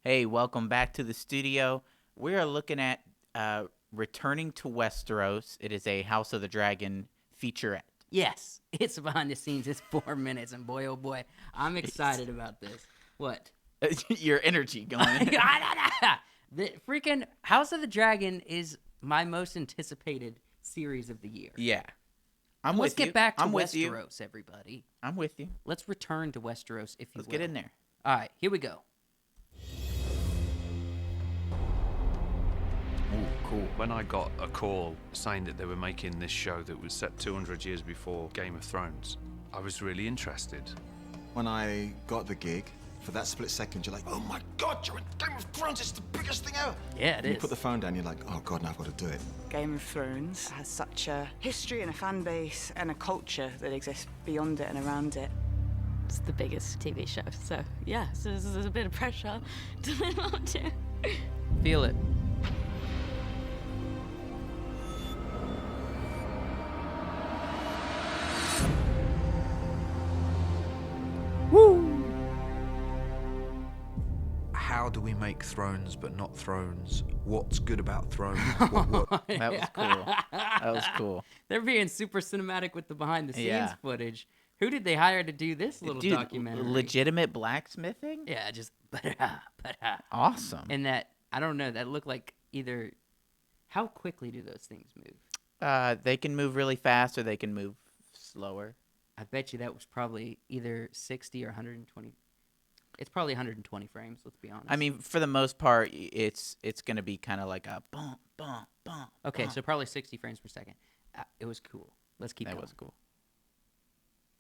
Hey, welcome back to the studio. We are looking at Returning to Westeros. It is a House of the Dragon featurette. Yes, it's behind the scenes. It's 4 minutes, and boy, oh boy, I'm excited about this. What? Your energy going. The freaking House of the Dragon is my most anticipated series of the year. Yeah. Let's get back to I'm with you. Westeros, everybody. I'm with you. Let's return to Westeros, if you Let's will. get in there. All right, here we go. Ooh, cool. When I got a call saying that they were making this show that was set 200 years before Game of Thrones, I was really interested. When I got the gig, for that split second, you're like, oh my God, you're in Game of Thrones, it's the biggest thing ever. Yeah, it You is. put the phone down, you're like, oh God, now I've got to do it. Game of Thrones has such a history and a fan base and a culture that exists beyond it and around it. It's the biggest TV show, so yeah, so there's a bit of pressure to live up to. Feel it. How do we make Thrones but not Thrones? What's good about Thrones? What? That was cool. That was cool. They're being super cinematic with the behind-the-scenes Yeah. footage. Who did they hire to do this little Dude, documentary? legitimate blacksmithing? Yeah, just Awesome. and that I don't know. That looked like either. How quickly do those things move? They can move really fast or they can move slower. I bet you that was probably either 60 or 120. It's probably 120 frames. Let's be honest. I mean, for the most part, it's going to be kind of like a bump, bump, bump. okay, bump. so probably 60 frames per second. It was cool. Let's keep That going. was cool.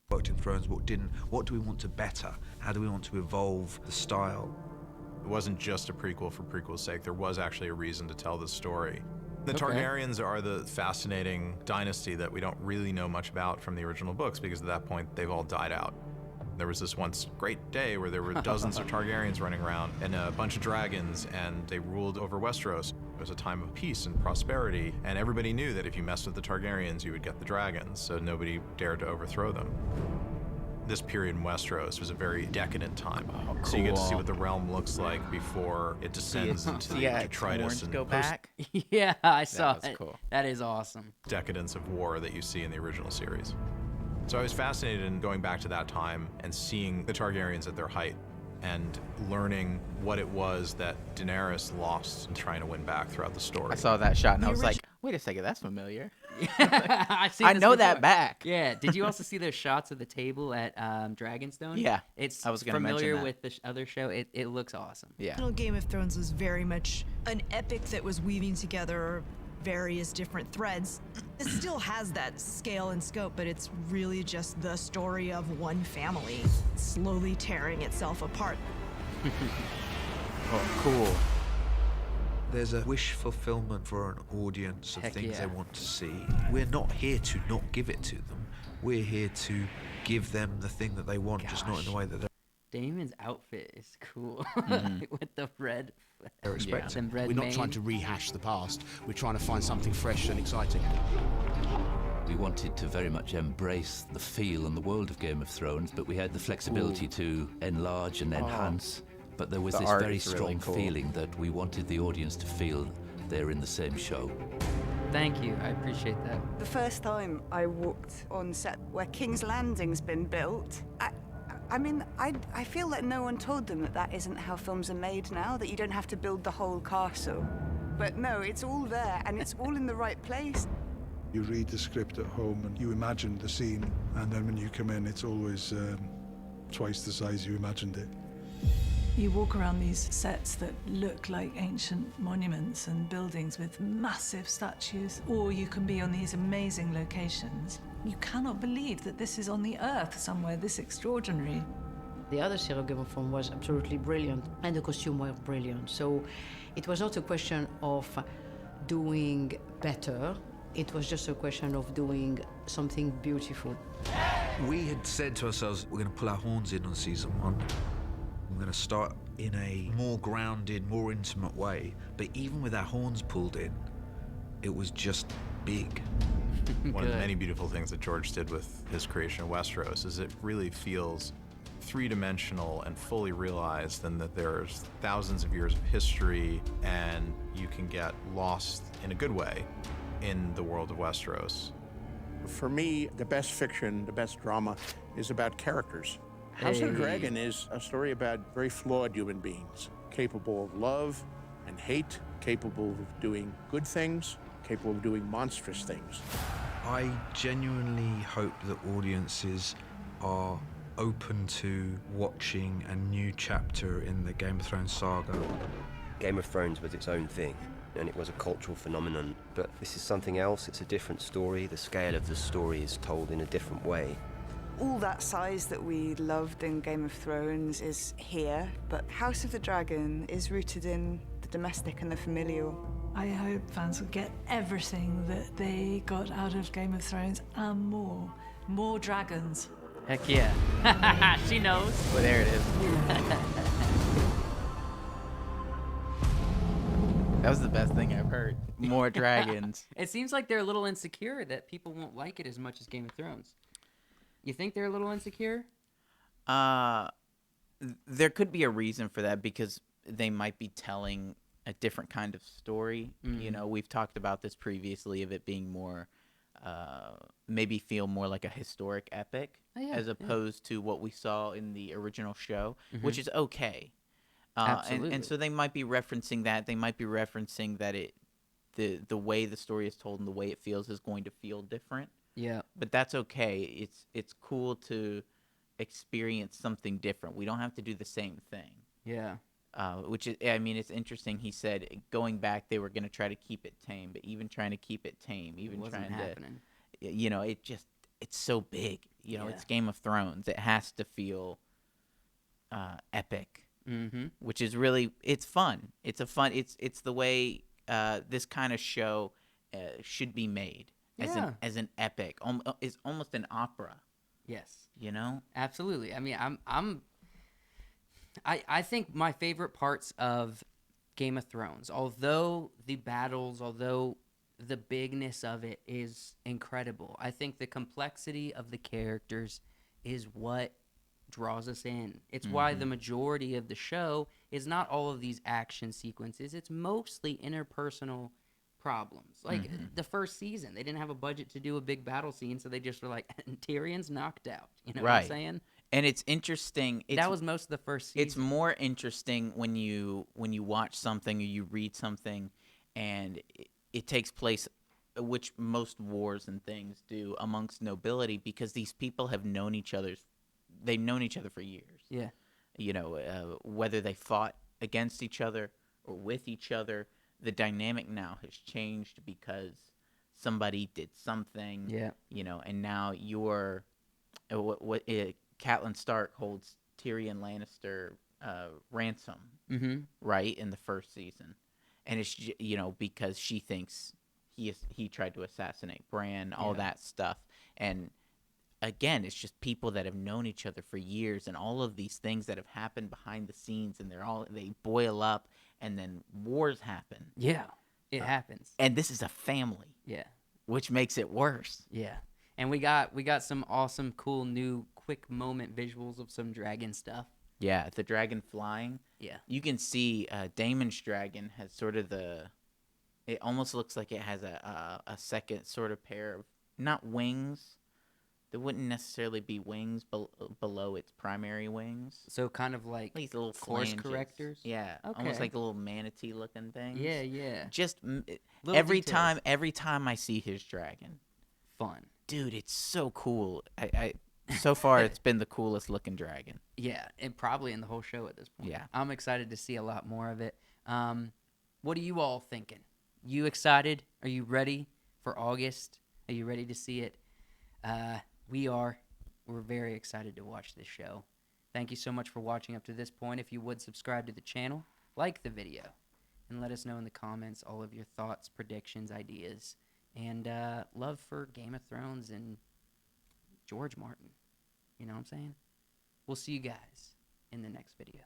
Worked in Thrones, what didn't? What do we want to better? How do we want to evolve the style? It wasn't just a prequel for prequel's sake. There was actually a reason to tell the story. The Okay. Targaryens are the fascinating dynasty that we don't really know much about from the original books because at that point they've all died out. There was this once great day where there were dozens of Targaryens running around and a bunch of dragons, and they ruled over Westeros. It was a time of peace and prosperity, and everybody knew that if you messed with the Targaryens, you would get the dragons, so nobody dared to overthrow them. This period in Westeros was a very decadent time. Oh, So you get to see cool. what the realm looks like before it descends into the yeah, detritus horns and go back. Yeah, I saw was it. cool. That is awesome. decadence of war that you see in the original series. So I was fascinated in going back to that time and seeing the Targaryens at their height and learning what it was that Daenerys lost in trying to win back throughout the story. I saw that shot and I The was like, wait a second, that's familiar. I've seen I this know that before. back. Yeah. Did you also see those shots of the table at Dragonstone? Yeah, It's I was gonna mention familiar that. with the other show. It looks awesome. Yeah. original Game of Thrones was very much an epic that was weaving together various different threads. It still has that scale and scope, but it's really just the story of one family slowly tearing itself apart. Oh, cool. There's a wish fulfillment for an audience of Heck things yeah. they want to see. We're not here to not give it to them. We're here to give them the thing that they want, just not in the way that Damon's outfit is cool with the red. they're expecting. and red We're not mane. trying to rehash the past. We're trying to find something fresh and exciting. We wanted to very much embrace the feel and the world of Game of Thrones, but we had the flexibility to enlarge and enhance. But there was The this art very is really strong cool. feeling that we wanted the audience to feel they're in the same show. Thank you. I appreciate that. The first time I walked on set where King's Landing's been built, I feel like no one told them that that isn't how films are made now, that you don't have to build the whole castle. But no, it's all there and it's all in the right place. You read the script at home and you imagine the scene, and then when you come in, it's always twice the size you imagined it. You walk around these sets that look like ancient monuments and buildings with massive statues, or you can be on these amazing locations. You cannot believe that this is on the earth somewhere this extraordinary. The other series of Game of Thrones was absolutely brilliant, and the costume were brilliant. So it was not a question of doing better. It was just a question of doing something beautiful. We had said to ourselves, we're going to pull our horns in on season 1. We're going to start in a more grounded, more intimate way. But even with our horns pulled in, it was just big. One of the many beautiful things that George did with his creation of Westeros is it really feels three-dimensional and fully realized, and that there's thousands of years of history, and you can get lost in a good way in the world of Westeros. For me, the best fiction, the best drama is about characters. House of the Dragon is a story about very flawed human beings, capable of love and hate, capable of doing good things, capable of doing monstrous things. I genuinely hope that audiences are open to watching a new chapter in the Game of Thrones saga. Game of Thrones was its own thing, and it was a cultural phenomenon, but this is something else. It's a different story. The scale of the story is told in a different way. All that size that we loved in Game of Thrones is here, but House of the Dragon is rooted in the domestic and the familial. I hope fans will get everything that they got out of Game of Thrones and more. More dragons. Heck yeah. She knows. Well, there it is. That was the best thing I've heard. More dragons. It seems like they're a little insecure that people won't like it as much as Game of Thrones. You think they're a little insecure? There could be a reason for that, because they might be telling a different kind of story. You know, we've talked about this previously, of it being more, maybe feel more like a historic epic, as opposed to what we saw in the original show, which is okay. Absolutely. And so they might be referencing that. They might be referencing that the way the story is told and the way it feels is going to feel different. Yeah. But that's okay. It's cool to experience something different. We don't have to do the same thing. Yeah. Which is, I mean, it's interesting. He said going back, they were going to try to keep it tame, but even trying to keep it tame, even wasn't trying happening. to, you know, it's so big. You know, Yeah. it's Game of Thrones. It has to feel epic, which is really, it's fun. It's the way this kind of show should be made. As an epic, is almost an opera. Yes. You know? Absolutely. I mean, I think my favorite parts of Game of Thrones, although the battles, although the bigness of it is incredible, I think the complexity of the characters is what draws us in. It's why the majority of the show is not all of these action sequences. It's mostly interpersonal problems. Like the first season, they didn't have a budget to do a big battle scene, so they just were like, Tyrion's knocked out. You know what I'm saying? And it's interesting. That was most of the first season. It's more interesting when you watch something or you read something, and it takes place, which most wars and things do, amongst nobility, because these people have known each other. They've known each other for years. Yeah. You know, whether they fought against each other or with each other, the dynamic now has changed because somebody did something. Yeah. You know, and now you're Catelyn Stark holds Tyrion Lannister ransom, right, in the first season, and it's, you know, because she thinks he tried to assassinate Bran, all that stuff, and again, it's just people that have known each other for years, and all of these things that have happened behind the scenes, and they boil up, and then wars happen. Yeah, it happens, and this is a family. Yeah, which makes it worse. Yeah. And we got some awesome, cool, new, quick moment visuals of some dragon stuff. Yeah, the dragon flying. Yeah. You can see Daemon's dragon has sort of it almost looks like it has a second sort of pair of, not wings. There wouldn't necessarily be wings below its primary wings. So kind of like these little course flanges. correctors? Yeah, Okay. almost like little manatee looking things. Yeah, yeah. Just Little every details. time I see his dragon. Fun. Dude, it's so cool. I so far it's been the coolest looking dragon. Yeah, and probably in the whole show at this point. Yeah. I'm excited to see a lot more of it. What are you all thinking? You excited? Are you ready for August? Are you ready to see it? We are. We're very excited to watch this show. Thank you so much for watching up to this point. If you would subscribe to the channel, like the video, and let us know in the comments all of your thoughts, predictions, ideas, and love for Game of Thrones and George Martin. You know what I'm saying? We'll see you guys in the next video.